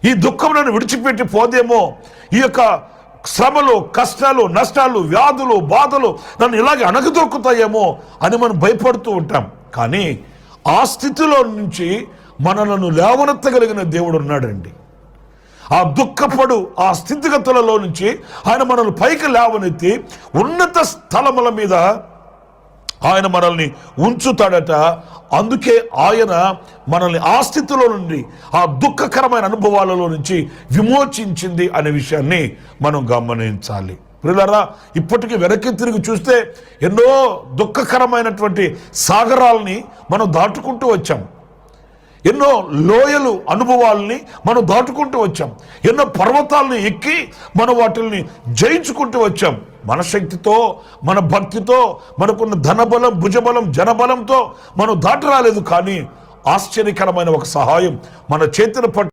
ఈ దుఃఖం నన్ను విడిచిపెట్టి పోదేమో, ఈ యొక్క శ్రమలు, కష్టాలు, నష్టాలు, వ్యాధులు, బాధలు నన్ను ఇలాగే అణగదొక్కుతాయేమో అని మనం భయపడుతూ ఉంటాం. కానీ ఆ స్థితిలో నుంచి మనలను లేవనెత్తగలిగిన దేవుడు ఉన్నాడండి. ఆ దుఃఖపడు ఆ స్థితిగతులలో నుంచి ఆయన మనల్ని పైకి లేవనెత్తి ఉన్నత స్థలముల మీద ఆయన మనల్ని ఉంచుతాడట. అందుకే ఆయన మనల్ని ఆ స్థితిలో నుండి, ఆ దుఃఖకరమైన అనుభవాలలో నుంచి విమోచించింది అనే విషయాన్ని మనం గమనించాలి. ప్రియులారా, ఇప్పటికీ వెనక్కి తిరిగి చూస్తే ఎన్నో దుఃఖకరమైనటువంటి సాగరాలని మనం దాటుకుంటూ వచ్చాం. ఎన్నో లోయలు అనుభవాలని మనం దాటుకుంటూ వచ్చాం. ఎన్నో పర్వతాలని ఎక్కి మనం వాటిని జయించుకుంటూ వచ్చాం. మన శక్తితో, మన భక్తితో, మనకున్న ధనబలం, భుజబలం, జనబలంతో మనం దాటి రాలేదు. కానీ ఆశ్చర్యకరమైన ఒక సహాయం మన చేతిని పట్టి